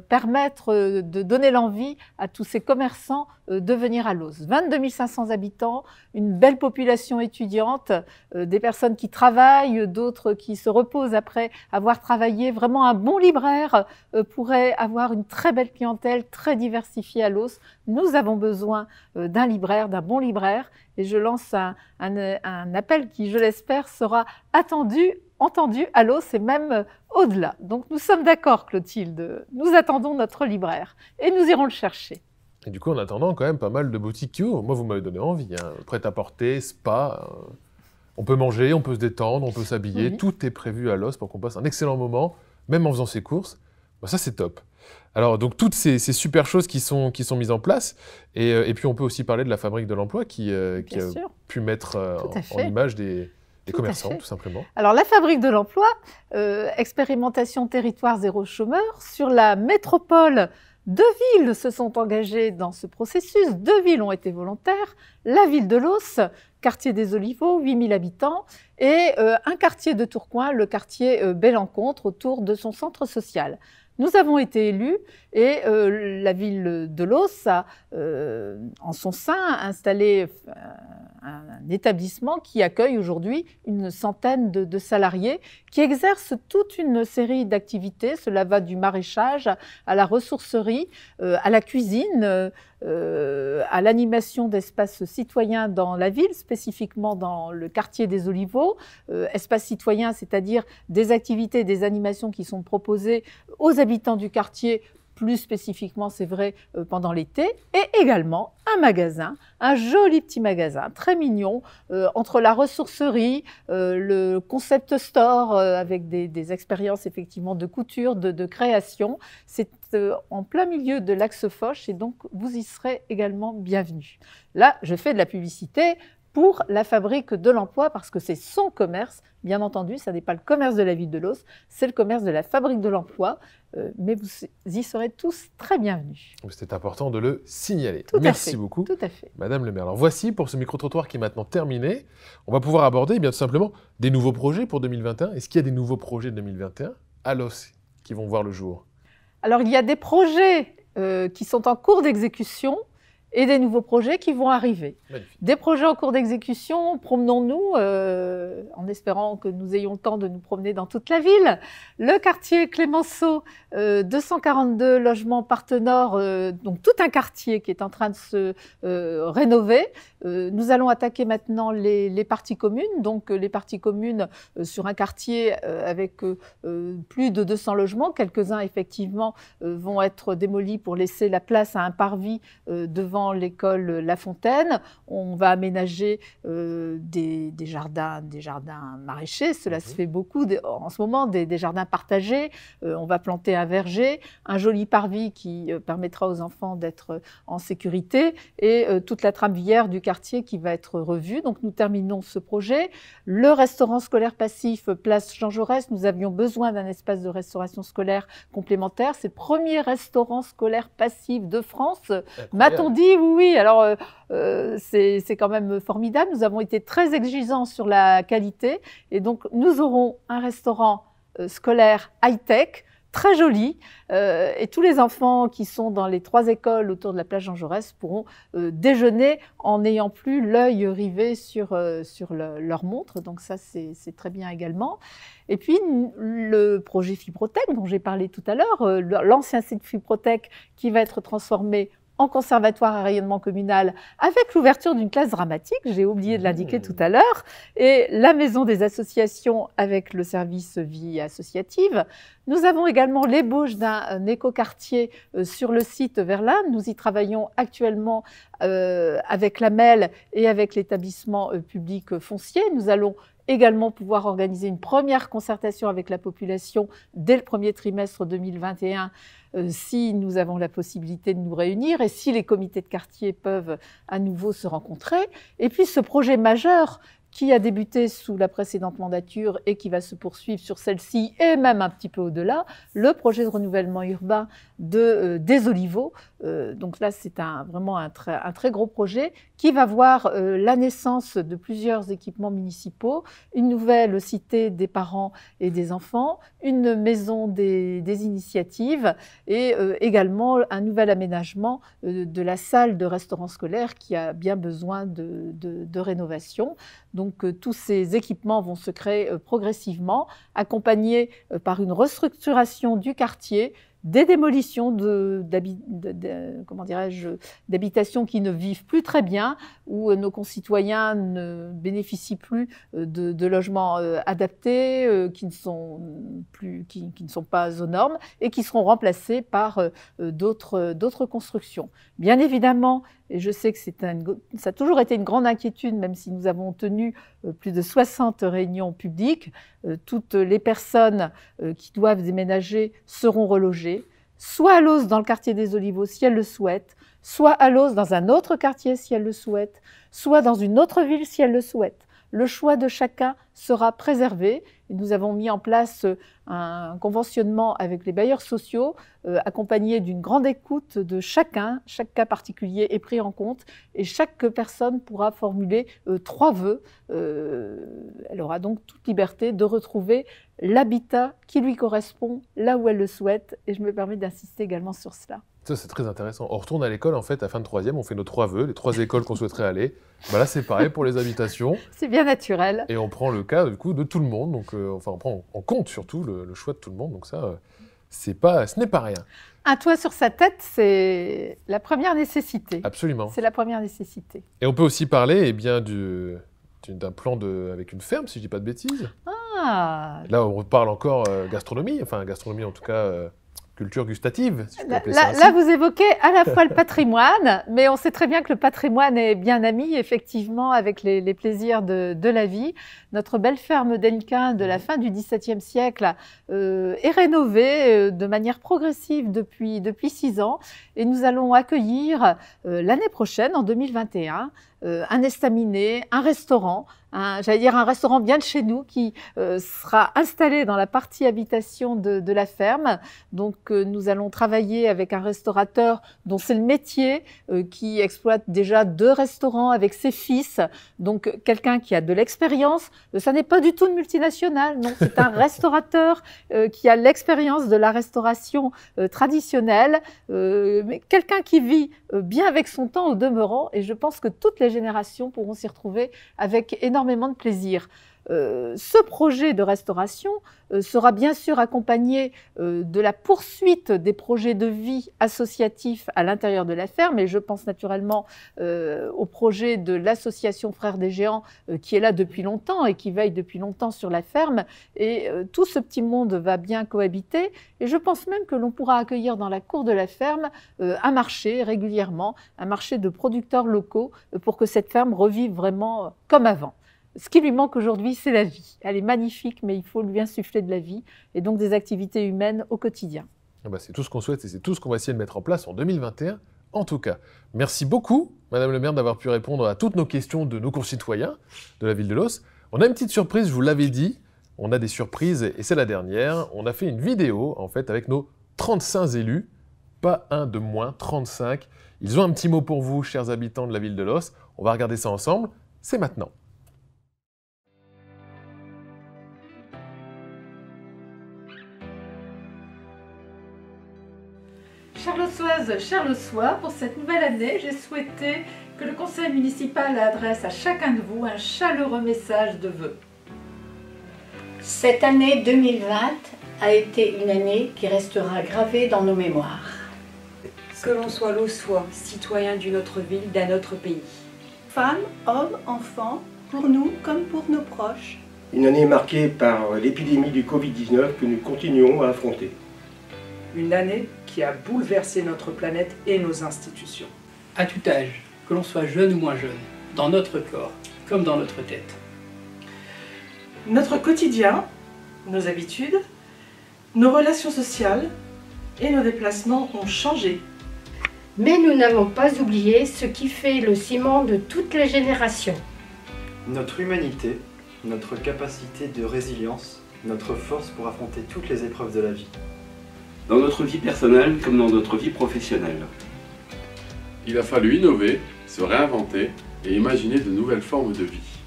permettre de donner l'envie à tous ces commerçants de venir à l'Oss. 22 500 habitants, une belle population étudiante, des personnes qui travaillent, d'autres qui se reposent après avoir travaillé. Vraiment un bon libraire pourrait avoir une très belle clientèle, très diversifiée à l'Oss. Nous avons besoin d'un libraire, d'un bon libraire et je lance un appel qui, je l'espère, sera entendu à l'Oss et même au-delà. Donc nous sommes d'accord, Clotilde, nous attendons notre libraire et nous irons le chercher. Et du coup, en attendant, quand même pas mal de boutiques qui ouvrent. Moi, vous m'avez donné envie. Hein. Prêt-à-porter, spa, on peut manger, on peut se détendre, on peut s'habiller. Oui. Tout est prévu à l'Oss pour qu'on passe un excellent moment, même en faisant ses courses. Ben, ça, c'est top. Alors, donc, toutes ces super choses qui sont mises en place. Et puis, on peut aussi parler de la Fabrique de l'Emploi qui a pu mettre en image des commerçants, tout simplement. Alors, la Fabrique de l'Emploi, expérimentation territoire zéro chômeur, sur la métropole. 2 villes se sont engagées dans ce processus, 2 villes ont été volontaires, la ville de l'Oss, quartier des Oliveaux, 8000 habitants, et un quartier de Tourcoing, le quartier Belle-Encontre, autour de son centre social. Nous avons été élus et la ville de l'Oss a en son sein installé un établissement qui accueille aujourd'hui une centaine de salariés qui exercent toute une série d'activités. Cela va du maraîchage à la ressourcerie, à la cuisine, à l'animation d'espaces citoyens dans la ville, spécifiquement dans le quartier des Oliveaux. Espaces citoyens, c'est-à-dire des activités, des animations qui sont proposées aux habitants du quartier, plus spécifiquement, c'est vrai, pendant l'été, et également un magasin, un joli petit magasin, très mignon, entre la ressourcerie, le concept store, avec des expériences effectivement de couture, de création. C'est en plein milieu de l'axe Foch, et donc vous y serez également bienvenus. Là, je fais de la publicité pour la fabrique de l'emploi, parce que c'est son commerce, bien entendu, ça n'est pas le commerce de la ville de Los, c'est le commerce de la fabrique de l'emploi, mais vous y serez tous très bienvenus. C'est important de le signaler. Tout à Merci fait, beaucoup, tout à fait. Madame le maire. Alors voici, pour ce micro-trottoir qui est maintenant terminé, on va pouvoir aborder tout simplement des nouveaux projets pour 2021. Est-ce qu'il y a des nouveaux projets de 2021 à Los qui vont voir le jour? Alors, il y a des projets qui sont en cours d'exécution et des nouveaux projets qui vont arriver. Magnifique. Des projets en cours d'exécution, promenons-nous en espérant que nous ayons le temps de nous promener dans toute la ville. Le quartier Clémenceau, 242 logements Partenord, donc tout un quartier qui est en train de se rénover. Nous allons attaquer maintenant les parties communes, donc les parties communes sur un quartier avec plus de 200 logements. Quelques-uns, effectivement, vont être démolis pour laisser la place à un parvis devant l'école La Fontaine. On va aménager des jardins maraîchers. Cela se fait beaucoup en ce moment, des jardins partagés. On va planter un verger, un joli parvis qui permettra aux enfants d'être en sécurité et toute la trame viaire du quartier qui va être revue. Donc nous terminons ce projet. Le restaurant scolaire passif place Jean Jaurès, nous avions besoin d'un espace de restauration scolaire complémentaire. C'est le premier restaurant scolaire passif de France. M'a-t-on dit? Oui. Alors, c'est quand même formidable. Nous avons été très exigeants sur la qualité. Et donc, nous aurons un restaurant scolaire high-tech, très joli. Et tous les enfants qui sont dans les 3 écoles autour de la place Jean Jaurès pourront déjeuner en n'ayant plus l'œil rivé sur leur montre. Donc ça, c'est très bien également. Et puis, le projet Fibrotech, dont j'ai parlé tout à l'heure, l'ancien site Fibrotech qui va être transformé en conservatoire à rayonnement communal avec l'ouverture d'une classe dramatique, j'ai oublié de l'indiquer tout à l'heure, et la maison des associations avec le service vie associative. Nous avons également l'ébauche d'un écoquartier sur le site Verlin. Nous y travaillons actuellement avec la MEL et avec l'établissement public foncier. Nous allons également pouvoir organiser une première concertation avec la population dès le premier trimestre 2021 si nous avons la possibilité de nous réunir et si les comités de quartier peuvent à nouveau se rencontrer. Et puis ce projet majeur qui a débuté sous la précédente mandature et qui va se poursuivre sur celle-ci et même un petit peu au-delà, le projet de renouvellement urbain des Oliveaux. Donc là, c'est vraiment un très gros projet qui va voir la naissance de plusieurs équipements municipaux, une nouvelle cité des parents et des enfants, une maison des initiatives et également un nouvel aménagement de la salle de restaurant scolaire qui a bien besoin de rénovation. Donc tous ces équipements vont se créer progressivement, accompagnés par une restructuration du quartier, des démolitions d'habitations qui ne vivent plus très bien, où nos concitoyens ne bénéficient plus de logements adaptés, qui ne sont pas aux normes et qui seront remplacés par d'autres constructions. Bien évidemment, et je sais que ça a toujours été une grande inquiétude, même si nous avons tenu plus de 60 réunions publiques, toutes les personnes qui doivent déménager seront relogées, soit à Los dans le quartier des Oliveaux si elles le souhaitent, soit à Los dans un autre quartier si elles le souhaitent, soit dans une autre ville si elles le souhaitent. Le choix de chacun sera préservé. Et nous avons mis en place un conventionnement avec les bailleurs sociaux, accompagné d'une grande écoute de chacun. Chaque cas particulier est pris en compte et chaque personne pourra formuler 3 vœux. Elle aura donc toute liberté de retrouver l'habitat qui lui correspond là où elle le souhaite. Et je me permets d'insister également sur cela. Ça, c'est très intéressant. On retourne à l'école, en fait, à fin de 3e, on fait nos 3 vœux, les 3 écoles qu'on souhaiterait aller. Bah là, c'est pareil pour les habitations. C'est bien naturel. Et on prend le cas, du coup, de tout le monde. Donc, on prend en compte, surtout, le choix de tout le monde. Donc ça, ce n'est pas rien. Un toit sur sa tête, c'est la première nécessité. Absolument. C'est la première nécessité. Et on peut aussi parler d'un plan avec une ferme, si je ne dis pas de bêtises. Ah. Là, on parle encore gastronomie, gastronomie en tout cas... culture gustative, si je peux appeler ça ainsi. Là, vous évoquez à la fois le patrimoine, mais on sait très bien que le patrimoine est bien ami, effectivement, avec les plaisirs de la vie. Notre belle ferme d'Hennequin de la fin du XVIIe siècle est rénovée de manière progressive depuis 6 ans. Et nous allons accueillir l'année prochaine, en 2021, un estaminet, un restaurant, j'allais dire un restaurant bien de chez nous qui sera installé dans la partie habitation de la ferme. Donc nous allons travailler avec un restaurateur dont c'est le métier, qui exploite déjà 2 restaurants avec ses fils. Donc quelqu'un qui a de l'expérience. Ça n'est pas du tout une multinationale, non, c'est un restaurateur qui a l'expérience de la restauration traditionnelle, mais quelqu'un qui vit bien avec son temps au demeurant, et je pense que toutes les générations pourront s'y retrouver avec énormément de plaisir. Ce projet de restauration sera bien sûr accompagné de la poursuite des projets de vie associatifs à l'intérieur de la ferme, et je pense naturellement au projet de l'association Frères des Géants qui est là depuis longtemps et qui veille depuis longtemps sur la ferme, et tout ce petit monde va bien cohabiter, et je pense même que l'on pourra accueillir dans la cour de la ferme un marché régulièrement, un marché de producteurs locaux pour que cette ferme revive vraiment comme avant. Ce qui lui manque aujourd'hui, c'est la vie. Elle est magnifique, mais il faut lui insuffler de la vie et donc des activités humaines au quotidien. C'est tout ce qu'on souhaite et c'est tout ce qu'on va essayer de mettre en place en 2021, en tout cas. Merci beaucoup, Madame le maire, d'avoir pu répondre à toutes nos questions de nos concitoyens de la ville de Los. On a une petite surprise, je vous l'avais dit. On a des surprises et c'est la dernière. On a fait une vidéo, en fait, avec nos 35 élus. Pas un de moins, 35. Ils ont un petit mot pour vous, chers habitants de la ville de Los. On va regarder ça ensemble. C'est maintenant. Chères Lossoises, chers Lossois, pour cette nouvelle année, j'ai souhaité que le conseil municipal adresse à chacun de vous un chaleureux message de vœux. Cette année 2020 a été une année qui restera gravée dans nos mémoires. Que l'on soit Lossois, citoyen d'une autre ville, d'un autre pays. Femmes, hommes, enfants, pour nous comme pour nos proches. Une année marquée par l'épidémie du Covid-19 que nous continuons à affronter. Une année qui a bouleversé notre planète et nos institutions. À tout âge, que l'on soit jeune ou moins jeune, dans notre corps comme dans notre tête. Notre quotidien, nos habitudes, nos relations sociales et nos déplacements ont changé. Mais nous n'avons pas oublié ce qui fait le ciment de toutes les générations. Notre humanité, notre capacité de résilience, notre force pour affronter toutes les épreuves de la vie. Dans notre vie personnelle comme dans notre vie professionnelle. Il a fallu innover, se réinventer et imaginer de nouvelles formes de vie.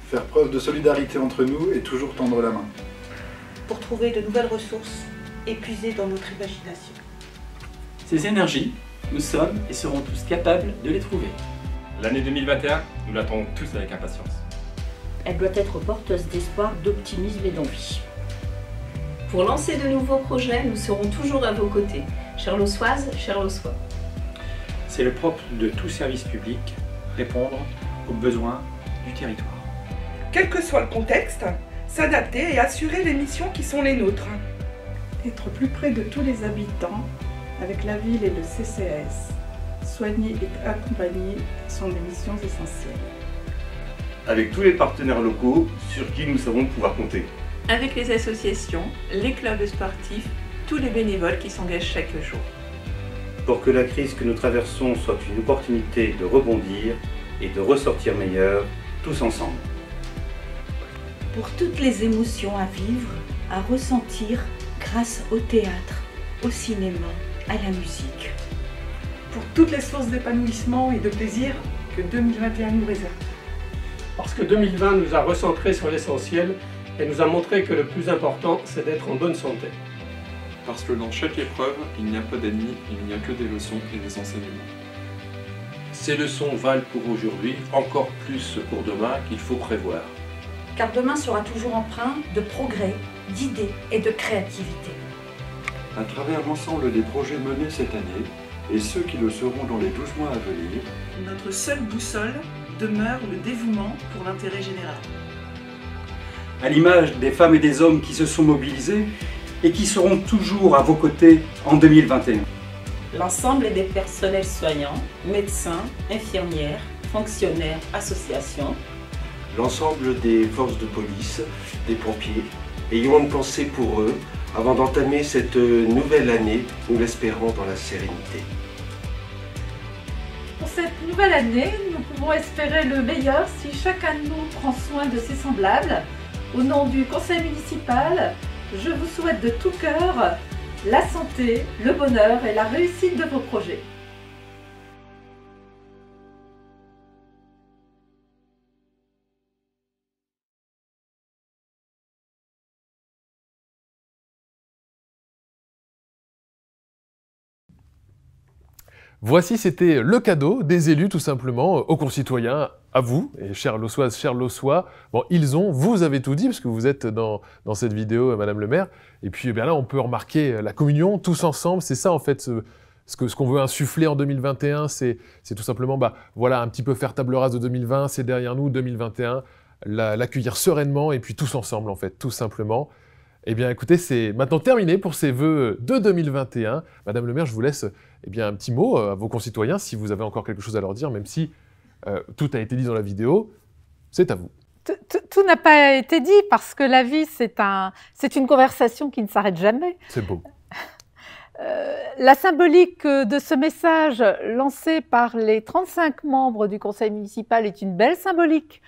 Faire preuve de solidarité entre nous et toujours tendre la main. Pour trouver de nouvelles ressources épuisées dans notre imagination. Ces énergies, nous sommes et serons tous capables de les trouver. L'année 2021, nous l'attendons tous avec impatience. Elle doit être porteuse d'espoir, d'optimisme et d'envie. Pour lancer de nouveaux projets, nous serons toujours à vos côtés. Chères Lossoises, chers Lossois. C'est le propre de tout service public, répondre aux besoins du territoire. Quel que soit le contexte, s'adapter et assurer les missions qui sont les nôtres. Être plus près de tous les habitants, avec la ville et le CCAS. Soigner et accompagner sont des missions essentielles. Avec tous les partenaires locaux sur qui nous savons pouvoir compter. Avec les associations, les clubs sportifs, tous les bénévoles qui s'engagent chaque jour. Pour que la crise que nous traversons soit une opportunité de rebondir et de ressortir meilleurs, tous ensemble. Pour toutes les émotions à vivre, à ressentir grâce au théâtre, au cinéma, à la musique. Pour toutes les sources d'épanouissement et de plaisir que 2021 nous réserve. Parce que 2020 nous a recentrés sur l'essentiel et nous a montré que le plus important, c'est d'être en bonne santé. Parce que dans chaque épreuve, il n'y a pas d'ennemis, il n'y a que des leçons et des enseignements. Ces leçons valent pour aujourd'hui, encore plus pour demain qu'il faut prévoir. Car demain sera toujours empreint de progrès, d'idées et de créativité. À travers l'ensemble des projets menés cette année, et ceux qui le seront dans les 12 mois à venir, notre seule boussole demeure le dévouement pour l'intérêt général. À l'image des femmes et des hommes qui se sont mobilisés et qui seront toujours à vos côtés en 2021. L'ensemble des personnels soignants, médecins, infirmières, fonctionnaires, associations. L'ensemble des forces de police, des pompiers, ayons une pensée pour eux avant d'entamer cette nouvelle année, nous l'espérons dans la sérénité. Pour cette nouvelle année, nous pouvons espérer le meilleur si chacun de nous prend soin de ses semblables. Au nom du conseil municipal, je vous souhaite de tout cœur la santé, le bonheur et la réussite de vos projets. Voici, c'était le cadeau des élus, tout simplement, aux concitoyens, à vous, et chers Lossoises, chers Lossois. Bon, vous avez tout dit, parce que vous êtes dans cette vidéo, Madame le maire. Et puis, eh bien là, on peut remarquer la communion, tous ensemble. C'est ça, en fait, ce qu'on veut insuffler en 2021, c'est tout simplement, voilà, un petit peu faire table rase de 2020, c'est derrière nous, 2021, l'accueillir sereinement, et puis tous ensemble, en fait, tout simplement. Eh bien, écoutez, c'est maintenant terminé pour ces vœux de 2021. Madame le maire, je vous laisse un petit mot à vos concitoyens, si vous avez encore quelque chose à leur dire, même si tout a été dit dans la vidéo. C'est à vous. Tout n'a pas été dit, parce que la vie, c'est une conversation qui ne s'arrête jamais. C'est beau. La symbolique de ce message lancé par les 35 membres du conseil municipal est une belle symbolique.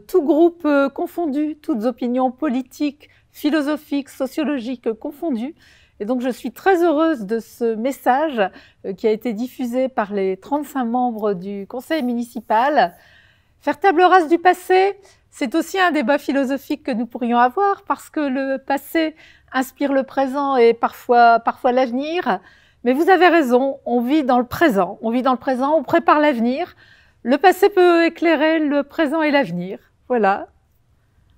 Tout groupe confondu, toutes opinions politiques, philosophiques, sociologiques confondues. Et donc je suis très heureuse de ce message qui a été diffusé par les 35 membres du conseil municipal. Faire table rase du passé, c'est aussi un débat philosophique que nous pourrions avoir, parce que le passé inspire le présent et parfois l'avenir. Mais vous avez raison, on vit dans le présent. On vit dans le présent, on prépare l'avenir. Le passé peut éclairer le présent et l'avenir. Voilà.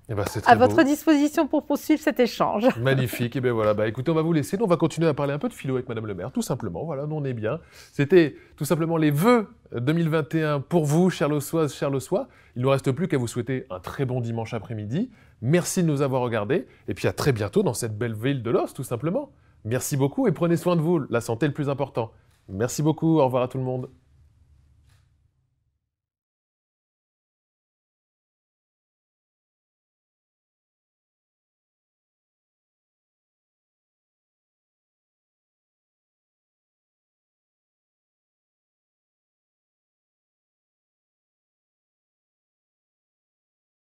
Eh ben, à votre disposition pour poursuivre cet échange. Magnifique. Et bien voilà, écoutez, on va vous laisser. Nous, on va continuer à parler un peu de philo avec Madame le maire, tout simplement. Voilà, nous on est bien. C'était tout simplement les vœux 2021 pour vous, chers Lossoises, chers Lossois. Il ne nous reste plus qu'à vous souhaiter un très bon dimanche après-midi. Merci de nous avoir regardés. Et puis à très bientôt dans cette belle ville de Los, tout simplement. Merci beaucoup et prenez soin de vous. La santé est le plus important. Merci beaucoup. Au revoir à tout le monde.